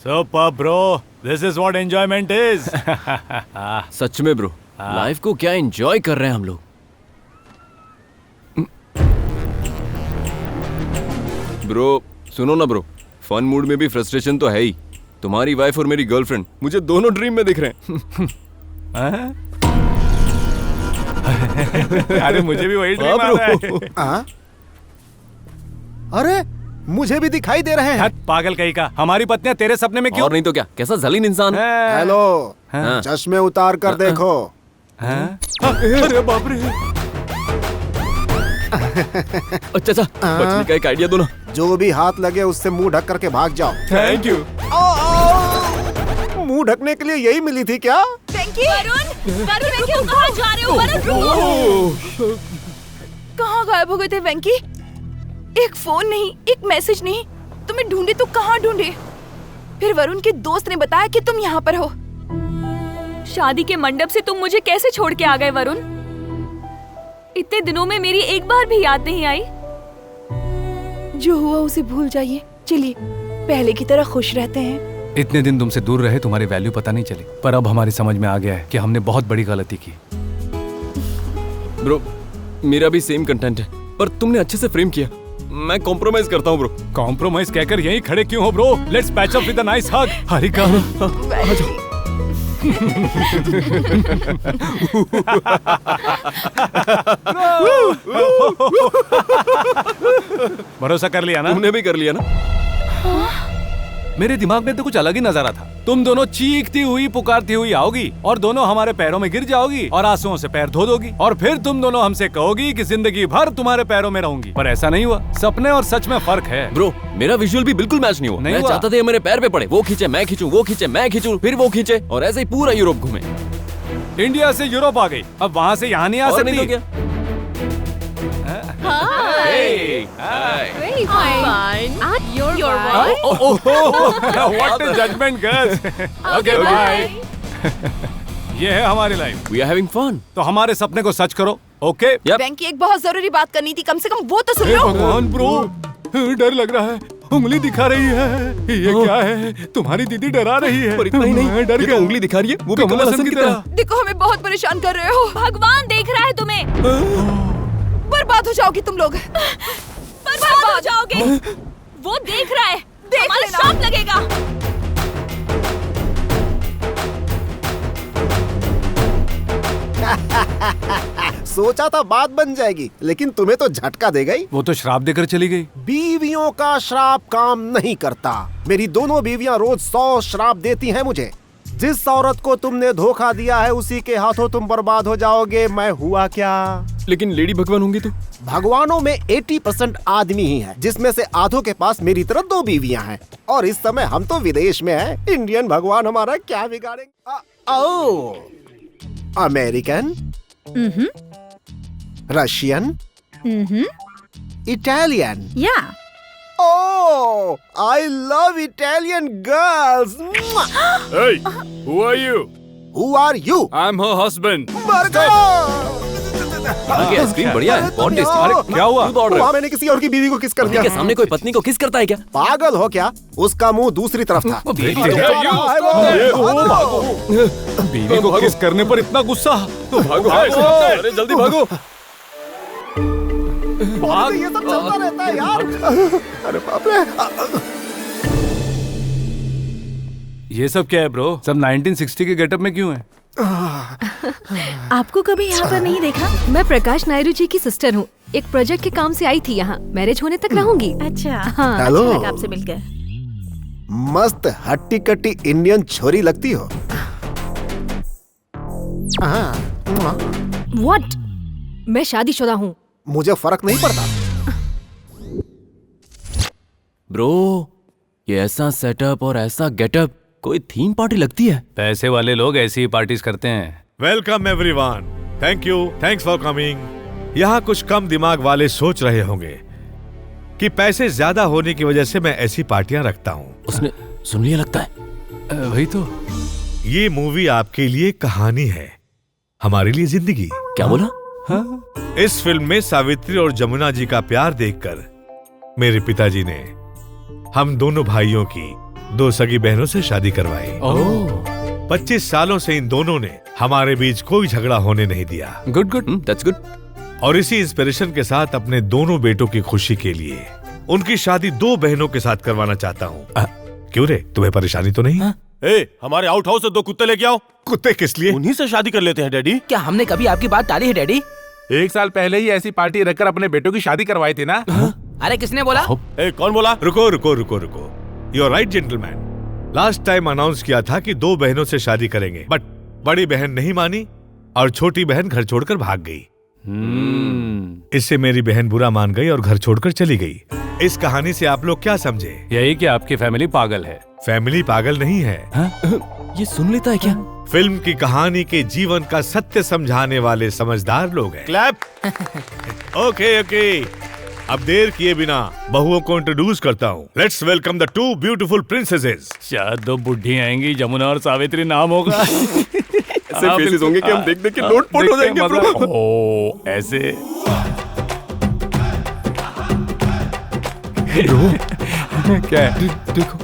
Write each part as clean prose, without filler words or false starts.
Super bro, this is what enjoyment is. सच में bro, life को क्या एंजॉय कर रहे हैं हम लोग। ब्रो सुनो ना ब्रो, फन मूड में भी फ्रस्ट्रेशन तो है ही। तुम्हारी वाइफ और मेरी गर्लफ्रेंड मुझे दोनों ड्रीम में दिख रहे हैं। अरे मुझे भी वही ड्रीम आ रहा है। अरे मुझे भी दिखाई दे रहे हैं। पागल कहीं का, हमारी पत्नियां तेरे सपने में क्यों? और नहीं तो क्या, कैसा जलीन इंसान है। हेलो, चश्मे उतार कर देखो। अरे बाप रे। अच्छा बचने का एक आइडिया दो ना। जो भी हाथ लगे उससे मुंह ढक करके भाग जाओ। Thank you. मुंह ढकने के लिए यही मिली थी क्या? वरुण कहाँ जा रहे हो? वरुण कहाँ गायब हो गए थे वेंकी? एक फोन नहीं, एक मैसेज नहीं, तुम्हें ढूंढे तो कहाँ ढूंढे? फिर वरुण के दोस्त ने बताया कि तुम यहाँ पर हो। शादी के मंडप से तुम मुझे कैसे छोड़ के आ गए वरुण? इतने दिनों में मेरी एक बार भी याद नहीं आई। जो हुआ उसे भूल जाइए, चलिए पहले की तरह खुश रहते हैं। इतने दिन तुमसे दूर रहे, तुम्हारी वैल्यू पता नहीं चली, पर अब हमारी समझ में आ गया है कि हमने बहुत बड़ी गलती की। ब्रो मेरा भी सेम कंटेंट है, पर तुमने अच्छे से फ्रेम किया। मैं कॉम्प्रोमाइज करता हूँ ब्रो। कॉम्प्रोमाइज कहकर यहीं खड़े क्यों हो bro? Let's patch up with a nice hug. Harika भरोसा कर लिया ना? तुमने भी कर लिया ना? मेरे दिमाग में तो कुछ अलग ही नजारा था। तुम दोनों चीखती हुई पुकारती हुई आओगी और दोनों हमारे पैरों में गिर जाओगी और आंसुओं से पैर धो दोगी और फिर तुम दोनों हमसे कहोगी कि जिंदगी भर तुम्हारे पैरों में रहूंगी। पर ऐसा नहीं हुआ। सपने और सच में फर्क है। ब्रो मेरा विजुअल भी बिल्कुल मैच नहीं हुआ। मैं चाहता था मेरे पैर पे पड़े, वो खींचे मैं खींचूं, वो खींचे मैं खींचूं, फिर वो खींचे, और ऐसे ही पूरा यूरोप घूमे। इंडिया से यूरोप आ गई, अब वहाँ से यहाँ नहीं आ सकती। नहीं तो क्या? Hi. Very fine. You're right. What a judgment, girls. Okay, bye. ये है हमारी life. We are having fun. तो हमारे सपने को सच करो, ओके? वेंकी एक बहुत जरूरी बात करनी थी, कम से कम वो तो सुन लो। भगवान ब्रो, डर लग रहा है, उंगली दिखा रही है। ये क्या है? तुम्हारी दीदी डरा रही है। पर इतना ही नहीं, डर ये तो उंगली दिखा रही है, वो भी कमल हसन की तरह। देखो हमें बहुत परेशान कर रहे हो। भगवान देख रहा है तुम्हें। बर्बाद हो जाओगी तुम लोग। बर्बाद हो जाओगे। वो देख रहा है, हमारा श्राप लगेगा। सोचा था बात बन जाएगी, लेकिन तुम्हें तो झटका दे गई। वो तो श्राप देकर चली गई। बीवियों का श्राप काम नहीं करता। मेरी दोनों बीवियां रोज 100 श्राप देती हैं मुझे। जिस औरत को तुमने धोखा दिया है उसी के हाथों तुम बर्बाद हो जाओगे। मैं हुआ क्या? लेकिन लेडी भगवान होंगी तो? भगवानों में 80% आदमी ही है, जिसमें से आधों के पास मेरी तरह 2 बीवियां हैं। और इस समय हम तो विदेश में हैं। इंडियन भगवान हमारा क्या बिगाड़ेंगे? American, Russian, Italian. Oh, I love Italian girls. Hey, who are you? Who are you? I'm her husband. आगे आइसक्रीम बढ़िया है, बहुत टेस्टी। अरे क्या हुआ? वहाँ मैंने किसी और की बीवी को किस कर दिया। के सामने कोई पत्नी को किस करता है क्या? पागल हो क्या? उसका मुंह दूसरी तरफ था। बीवी को किस करने पर इतना गुस्सा? भागो, अरे जल्दी भागो। ये सब चलता रहता है यार। अरे बाप रे। ये सब क्या है ब्रो? सब 1960 के गेटअप में क्यों है? आपको कभी यहाँ पर नहीं देखा? मैं प्रकाश नायडू जी की सिस्टर हूँ। एक प्रोजेक्ट के काम से आई थी यहाँ। मैरिज होने तक रहूंगी। अच्छा। हाँ। हेलो। अच्छा लगा आपसे मिलकर। मस्त हट्टी कट्टी इंडियन छोरी लगती हो। व्हाट? मैं शादीशुदा हूँ। मुझे फर्क नहीं पड़ता। ब्रो ये ऐसा सेटअप और ऐसा गेटअप कोई थीम पार्टी लगती है। पैसे वाले लोग ऐसी ही पार्टीज करते हैं। Welcome everyone. Thank you, thanks for coming. यहाँ कुछ कम दिमाग वाले सोच रहे होंगे कि पैसे ज्यादा होने की वजह से मैं ऐसी पार्टियां रखता हूँ। उसने सुन लिया लगता है। वही तो। ये मूवी आपके लिए कहानी है, हमारे लिए जिंदगी। क्या बोला? हाँ? इस फिल्म में सावित्री और जमुना जी का प्यार देखकर मेरे पिताजी ने हम दोनों भाइयों की दो सगी बहनों से शादी करवाई। 25 सालों से इन दोनों ने हमारे बीच कोई झगड़ा होने नहीं दिया। Good good, that's good. और इसी इंस्पिरेशन के साथ अपने दोनों बेटों की खुशी के लिए उनकी शादी 2 बहनों के साथ करवाना चाहता हूँ। क्यों रे, तुम्हें परेशानी तो नहीं? हमारे आउट हाउस से 2 कुत्ते लेके आओ। कुत्ते किस लिए? उन्हीं से शादी कर लेते हैं डैडी। क्या हमने कभी आपकी बात टाली है डैडी? 1 साल पहले ही ऐसी पार्टी रखकर अपने बेटों की शादी करवाई थी ना। अरे किसने बोला? कौन बोला? रुको रुको रुको रुको, you are right gentleman. Last time announce किया था कि 2 बहनों से शादी करेंगे, बट बड़ी बहन नहीं मानी और छोटी बहन घर छोड़कर भाग गई। इससे मेरी बहन बुरा मान गई और घर छोड़कर चली गई। इस कहानी से आप लोग क्या समझे? यही कि आपकी फैमिली पागल है। फैमिली पागल नहीं है। ये सुन लेता है क्या? फिल्म की कहानी के जीवन का सत्य समझाने वाले समझदार लोग हैं। क्लैप। ओके ओके, अब देर किए बिना बहुओं को इंट्रोड्यूस करता हूँ। Let's welcome the 2 beautiful princesses. शायद 2 बुढ़ी आएंगी, जमुना और सावित्री नाम होगा। ऐसे फेसेस होंगे कि हम देख देख के लोटपोट हो जाएंगे ब्रो। ओ ऐसे ब्रो क्या है? देखो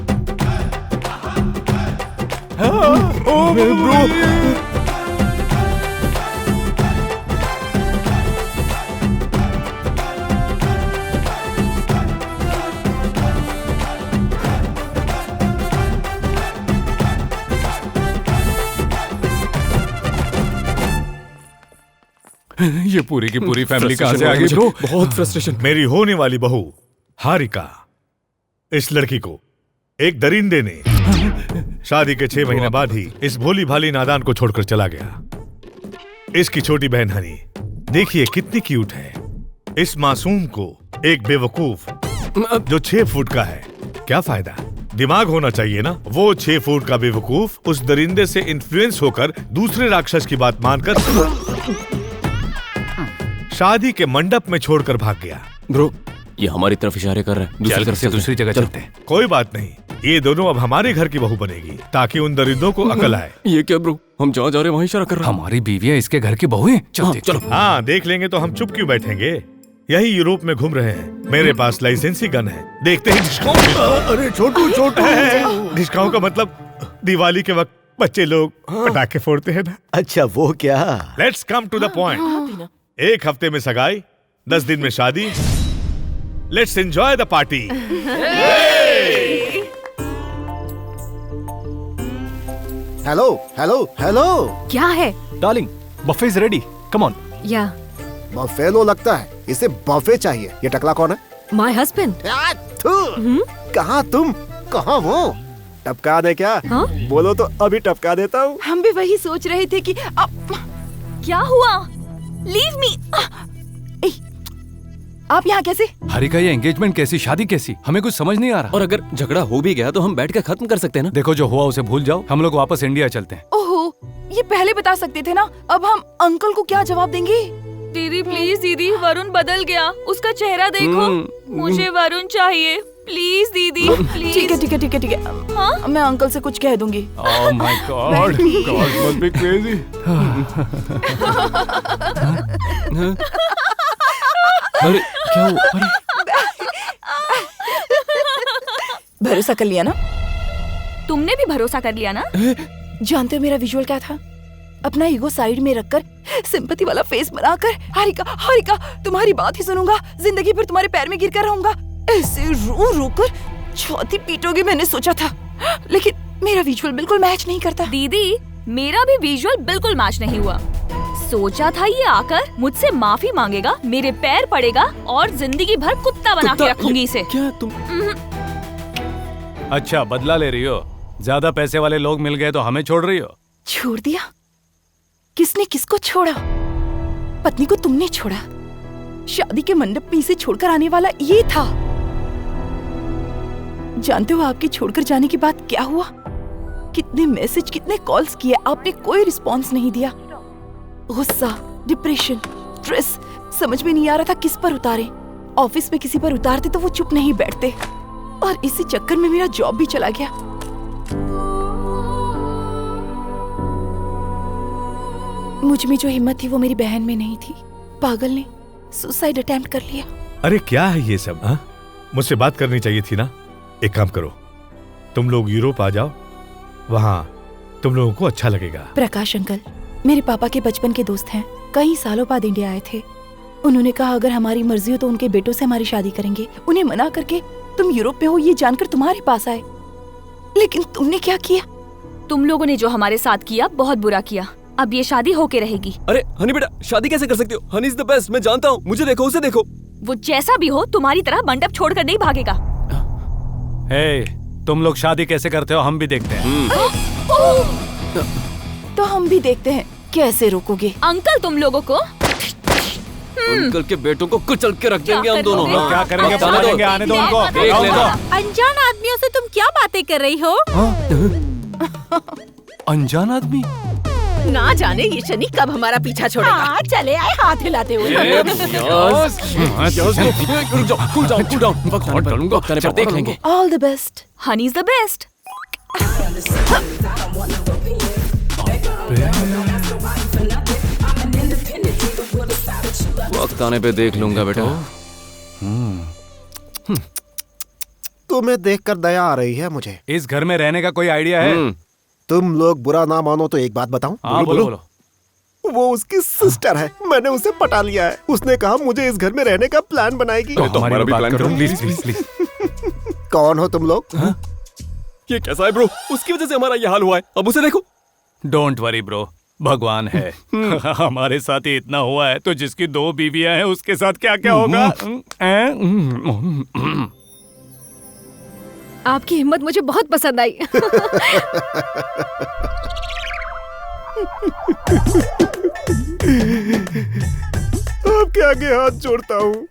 ये पूरी की पूरी फैमिली कहाँ से आ गई ब्रो? बहुत फ्रस्ट्रेशन। मेरी होने वाली बहू हारिका, इस लड़की को एक दरिंदे ने शादी के 6 महीने बाद ही इस भोली भाली नादान को छोड़कर चला गया। इसकी छोटी बहन हनी देखिए कितनी क्यूट है। इस मासूम को एक बेवकूफ जो 6 फुट का है, क्या फायदा? दिमाग होना चाहिए ना। वो 6 फुट का बेवकूफ उस दरिंदे से इन्फ्लुएंस होकर दूसरे राक्षस की बात मानकर शादी के मंडप में छोड़कर भाग गया। ब्रो ये हमारी तरफ इशारे कर रहा है। दूसरी तरफ से दूसरी जगह चलते हैं। कोई बात नहीं, ये दोनों अब हमारे घर की बहू बनेगी ताकि उन दरिंदों को अकल आए। ये क्या ब्रो, हम जहाँ जा रहे हैं वहीं इशारा कर रहे हैं। हमारी बीवियां इसके घर की बहू हैं। चलो। हाँ देख लेंगे तो हम चुप क्यों बैठेंगे? यही यूरोप में घूम रहे हैं। मेरे पास लाइसेंसी गन है, देखते ही अरे छोटू छोटू। डिस्काउंट का मतलब दिवाली के वक्त बच्चे लोग पटाखे फोड़ते हैं ना। अच्छा वो क्या? Let's come to the point. 1 हफ्ते में सगाई, 10 दिन में शादी। Let's enjoy the party. Hello hello hello. क्या है? Darling, buffet is ready, come on. या बफेलो लगता है, इसे बफे चाहिए। ये टकला कौन है? My husband. कहाँ तुम, कहाँ वो? टपका दे क्या? हाँ? बोलो तो अभी टपका देता हूँ। हम भी वही सोच रहे थे कि क्या हुआ? Leave me. आप यहाँ कैसे? हरिका, ये एंगेजमेंट कैसी, शादी कैसी, हमें कुछ समझ नहीं आ रहा। और अगर झगड़ा हो भी गया तो हम बैठ कर खत्म कर सकते हैं ना। देखो जो हुआ उसे भूल जाओ, हम लोग वापस इंडिया चलते हैं। ओहो, ये पहले बता सकते थे ना। अब हम अंकल को क्या जवाब देंगे? दीदी प्लीज, दीदी वरुण बदल गया, उसका चेहरा देखो। मुझे वरुण चाहिए, प्लीज दीदी प्लीज। ठीक है ठीक है ठीक है ठीक है। हाँ? मैं अंकल से कुछ कह दूंगी। Oh my God, God must be crazy. अरे क्या हुआ? अरे भरोसा कर लिया ना? तुमने भी भरोसा कर लिया ना? जानते हो मेरा विजुअल क्या था? अपना ईगो साइड में रखकर सिंपैथी वाला फेस बनाकर, हारिका हारिका तुम्हारी बात ही सुनूंगा, जिंदगी भर तुम्हारे पैर में गिरकर रहूंगा, ऐसे रो रो कर छाती पीटोगे मैंने सोचा था, लेकिन मेरा विजुअल बिल्कुल मैच नहीं करता। दीदी मेरा भी विजुअल बिल्कुल मैच नहीं हुआ। सोचा था ये आकर मुझसे माफी मांगेगा, मेरे पैर पड़ेगा और जिंदगी भर कुत्ता बना के रखूंगी इसे। क्या तुम? अच्छा बदला ले रही हो? ज्यादा पैसे वाले लोग मिल गए तो हमें छोड़ रही हो? छोड़ दिया? किसने किसको छोड़ा? पत्नी को तुमने छोड़ा। शादी के मंडप में इसे छोड़कर आने वाला ये था। जानते हो आपके छोड़कर जाने के बाद क्या हुआ? कितने मैसेज, कितने कॉल्स किए, आपने कोई रिस्पॉन्स नहीं दिया। गुस्सा, डिप्रेशन, स्ट्रेस, समझ में नहीं आ रहा था किस पर उतारे। ऑफिस में किसी पर उतारते तो वो चुप नहीं बैठते, और इसी चक्कर में मेरा जॉब भी चला गया। मुझ में जो हिम्मत थी वो मेरी बहन में नहीं थी। पागल ने सुसाइड अटेम्प्ट कर लिया। अरे क्या है ये सब? हाँ, मुझसे बात करनी चाहिए थी ना। एक काम करो, तुम लोग यूरोप आ जाओ, वहाँ तुम लोगों को अच्छा लगेगा। प्रकाश अंकल मेरे पापा के बचपन के दोस्त हैं, कई सालों बाद इंडिया आए थे। उन्होंने कहा अगर हमारी मर्जी हो तो उनके बेटों से हमारी शादी करेंगे। उन्हें मना करके तुम यूरोप में हो ये जानकर तुम्हारे पास आए, लेकिन तुमने क्या किया? तुम लोगों ने जो हमारे साथ किया बहुत बुरा किया। अब ये शादी होके रहेगी। अरे हनी बेटा, शादी कैसे कर सकते हो? हनी इज द बेस्ट, मैं जानता हूँ। मुझे देखो, उसे देखो। वो जैसा भी हो तुम्हारी तरह मंडप छोड़कर नहीं भागेगा। हे, तुम लोग शादी कैसे करते हो हम भी देखते हैं। तो हम भी देखते हैं कैसे रोकोगे। अंकल तुम लोगों को अंकल के बेटों को कुचल के रख देंगे हम दोनों। लोग क्या करेंगे बता देंगे, आने दो उनको। देख लेना। अनजान आदमियों से तुम क्या बातें कर रही हो? अनजान आदमी? ना जाने ये शनि कब हमारा पीछा छोड़ेगा। हाँ, चले आए हाथ हिलाते हुए। देख लेंगे। All the best. Honey is the best. वक्त आने पे देख लूंगा बेटा। तुम्हें देखकर दया आ रही है मुझे। इस घर में रहने का कोई आइडिया है? तुम लोग बुरा ना मानो तो एक बात बताऊं? हाँ, बोलो। वो उसकी सिस्टर है, मैंने उसे पटा लिया है। उसने कहा मुझे इस घर में रहने का प्लान बनाएगी। तो हमारा भी प्लान करो प्लीज प्लीज प्लीज। कौन हो तुम लोग? ये कैसा है ब्रो? उसकी वजह से हमारा ये हाल हुआ है। अब उसे देखो। डोंट वरी ब्रो, भगवान है। हमारे साथ ही इतना हुआ है तो जिसकी 2 बीवियां हैं उसके साथ क्या क्या होगा। आपकी हिम्मत मुझे बहुत पसंद आई। आपके आगे हाथ जोड़ता हूँ,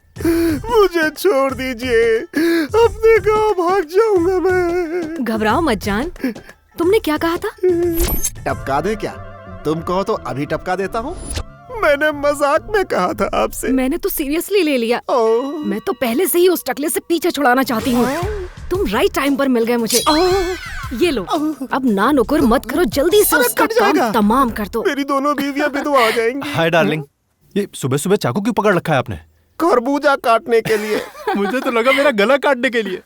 मुझे छोड़ दीजिए। अपने गांव भाग जाऊंगा मैं। घबराओ मत जान। तुमने क्या कहा था? टपका दे क्या? तुम कहो तो अभी टपका देता हूँ। मैंने मजाक में कहा था आपसे। मैंने तो सीरियसली ले लिया। मैं तो पहले से ही उस टकले से पीछे छुड़ाना चाहती हूँ। तुम राइट टाइम पर मिल गए मुझे। ये लो, अब ना नुकुर मत करो, जल्दी से उसका काम तमाम कर दो। मेरी दोनों बीवियां विधवा हो जाएंगी। हाय डार्लिंग, ये सुबह सुबह चाकू क्यों पकड़ रखा है आपने? खरबूजा काटने के लिए। मुझे तो लगा मेरा गला काटने के लिए।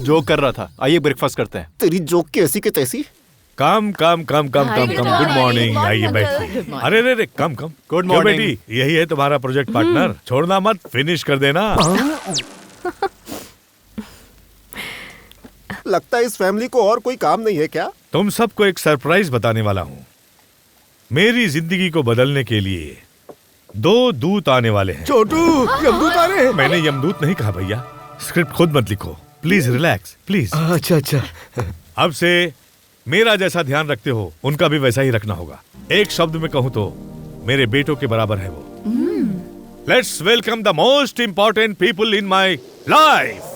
जोक कर रहा था। आइए ब्रेकफास्ट करते हैं। तेरी जोक कैसी के तैसी। कम। Good morning. आइए बैठिए। अरे रे कम। गुड मॉर्निंग बेटी, यही है तुम्हारा प्रोजेक्ट पार्टनर। छोड़ना मत, फिनिश कर देना। लगता है इस फैमिली को और कोई काम नहीं है क्या? तुम सबको एक सरप्राइज बताने वाला हूँ। मेरी जिंदगी को बदलने के लिए 2 दूत आने वाले हैं। छोटू, यमदूत आ रहे हैं। मैंने यमदूत नहीं कहा भैया। स्क्रिप्ट खुद मत लिखो प्लीज, रिलैक्स प्लीज। अच्छा। अब से मेरा जैसा ध्यान रखते हो उनका भी वैसा ही रखना होगा। एक शब्द में कहूं तो मेरे बेटों के बराबर है वो। Let's welcome the most important people in my life.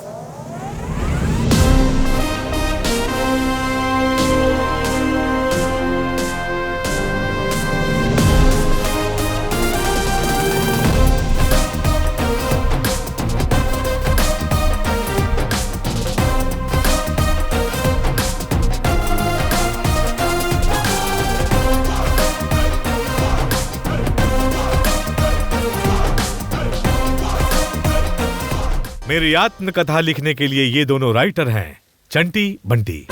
मेरी आत्मकथा लिखने के लिए ये दोनों राइटर हैं, चंटी बंटी।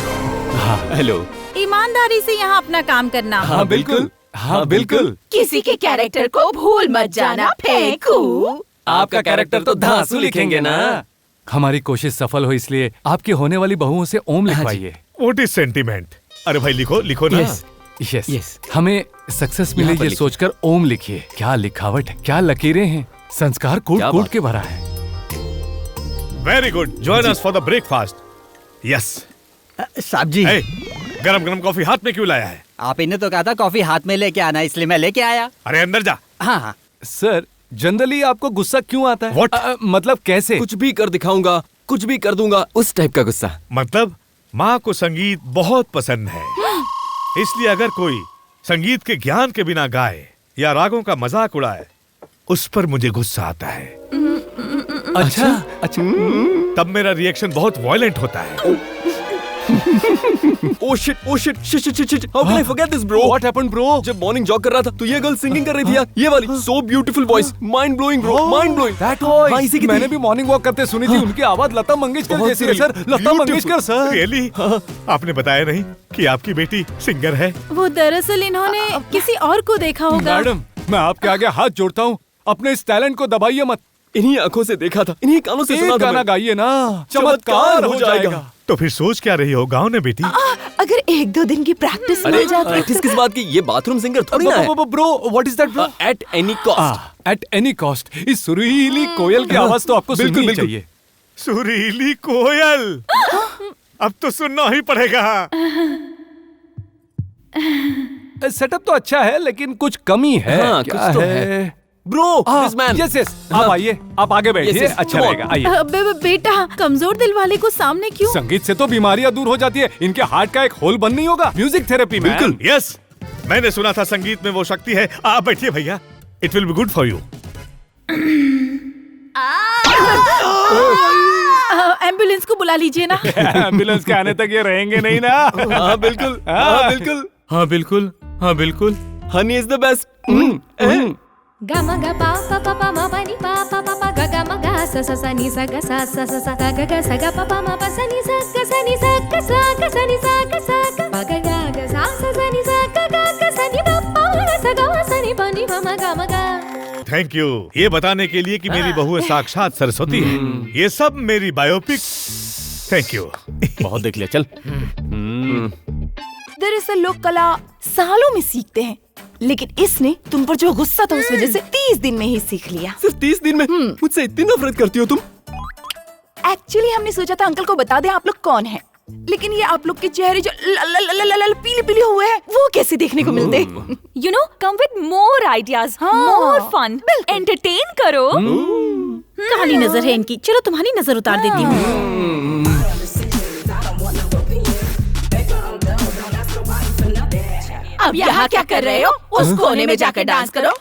हेलो। ईमानदारी से यहाँ अपना काम करना। हाँ बिल्कुल। किसी के कैरेक्टर को भूल मत जाना। फेंकू। आपका कैरेक्टर तो धांसू लिखेंगे ना। हमारी कोशिश सफल हो इसलिए आपकी होने वाली बहुओं से ओम लिखवाइए। What is sentiment? अरे भाई लिखो ना। यस। हमें सक्सेस मिले ये सोचकर ओम लिखिए। क्या लिखावट है, क्या लकीरें हैं, संस्कार कूट के भरा है। Very good. Join us for the breakfast. Yes साहब जी, गरम कॉफी हाथ में क्यों लाया है? आप इन्हें तो कहा था कॉफी हाथ में लेके आना, इसलिए मैं लेके आया। अरे अंदर जा। हाँ। सर, जनरली आपको गुस्सा क्यों आता है? मतलब कैसे? कुछ भी कर दिखाऊंगा, कुछ भी कर दूंगा, उस टाइप का गुस्सा। मतलब माँ को संगीत बहुत पसंद है, इसलिए अगर कोई संगीत के ज्ञान के बिना गाए या रागों का मजाक उड़ाए उस पर मुझे गुस्सा आता है। अच्छा। तब मेरा रिएक्शन बहुत वायलेंट होता है। Oh shit, shit. How can I forget this, bro? What happened, bro? जब मॉर्निंग जॉग कर रहा था तो ये गर्ल सिंगिंग कर रही थी यार, ये वाली so beautiful voice, mind blowing bro, mind blowing. That voice. हाँ, इसी की मैंने थी। भी मॉर्निंग वॉक करते सुनी थी। उनकी आवाज लता मंगेशकर बहुत जैसी है सर। लता beautiful. मंगेशकर सर। रियली? आपने बताया नहीं कि आपकी बेटी सिंगर है? वो दरअसल इन्होंने किसी और को देखा होगा। मैडम, मैं आपके आगे हाथ जोड़ता हूँ, अपने इस टैलेंट को दबाइए मत। इन्हीं आंखों से देखा था, इन्हीं कानों से सुना एक था गाना मैं। गाइए ना, चमत्कार हो जाएगा। तो फिर सोच क्या रही हो गाँव ने बेटी? अगर 1-2 दिन की प्रैक्टिस अरे मिल जाती प्रैक्टिस किस बात की, ये बाथरूम सिंगर थोड़ी ना है। Bro, what is that bro? At any cost. At any cost. इस सुरीली कोयल की आवाज तो आपको बिल्कुल, सुननी बिल्कुल। चाहिए। सुरीली कोयल, अब तो सुनना ही पड़ेगा। सेटअप तो अच्छा है लेकिन कुछ कमी है। हाँ, क्या कुछ तो है। Bro, this man. Yes yes, आप आइए, आप आगे बैठिए, Yes, yes, अच्छा come on. रहेगा। आइए। बेटा, कमजोर दिल वाले को सामने क्यों? संगीत से तो बीमारियां दूर हो जाती है, इनके हार्ट का एक होल बंद नहीं होगा। म्यूजिक थेरेपी में। बिल्कुल। यस, मैंने सुना था संगीत में वो शक्ति है। आप बैठिए भैया, it will be good for you. Ambulance को बुला लीजिए ना। एम्बुलेंस के आने तक ये रहेंगे नहीं ना। हाँ बिल्कुल, हाँ बिल्कुल, हाँ बिल्कुल, हाँ बिल्कुल। honey is the best. Gama ga pa pa pa pa ma pa ni pa pa pa pa ga ga ma ga sa sa sa ni sa ga sa sa sa sa ga ga ga sa ga pa pa ma pa sa ni sa ga sa ni sa ga sa ga sa ni sa ga sa ga pa ga ga ga sa sa ni sa ga ga ga sa ni pa pa ma sa ga sa ni pa ni pa ma ga thank you ये बताने के लिए कि मेरी बहू साक्षात सरस्वती है। ये सब मेरी बायोपिक। Thank you. बहुत देख लिया, चल। दरअसल लोग कला सालों में सीखते हैं, लेकिन इसने तुम पर जो गुस्सा था उस वजह से 30 दिन में ही सीख लिया। सिर्फ 30 दिन में मुझसे इतनी नफरत करती हो तुम? एक्चुअली हमने सोचा था अंकल को बता दें आप लोग कौन हैं, लेकिन ये आप लोग के चेहरे जो पीले पीले हुए हैं वो कैसे देखने को मिलते? You know, come with more ideas, more fun, entertain करो। काली नजर है इनकी, चलो तुम्हारी नजर उतार देती हूँ। अब यहाँ क्या कर रहे हो? उस कोने में जाकर डांस करो।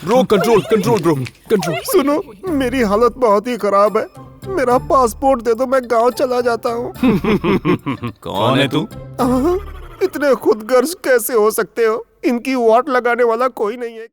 Bro control bro control. सुनो, मेरी हालत बहुत ही खराब है। मेरा पासपोर्ट दे दो, मैं गांव चला जाता हूँ। कौन है तू? इतने खुदगर्ज कैसे हो सकते हो? इनकी वाट लगाने वाला कोई नहीं है।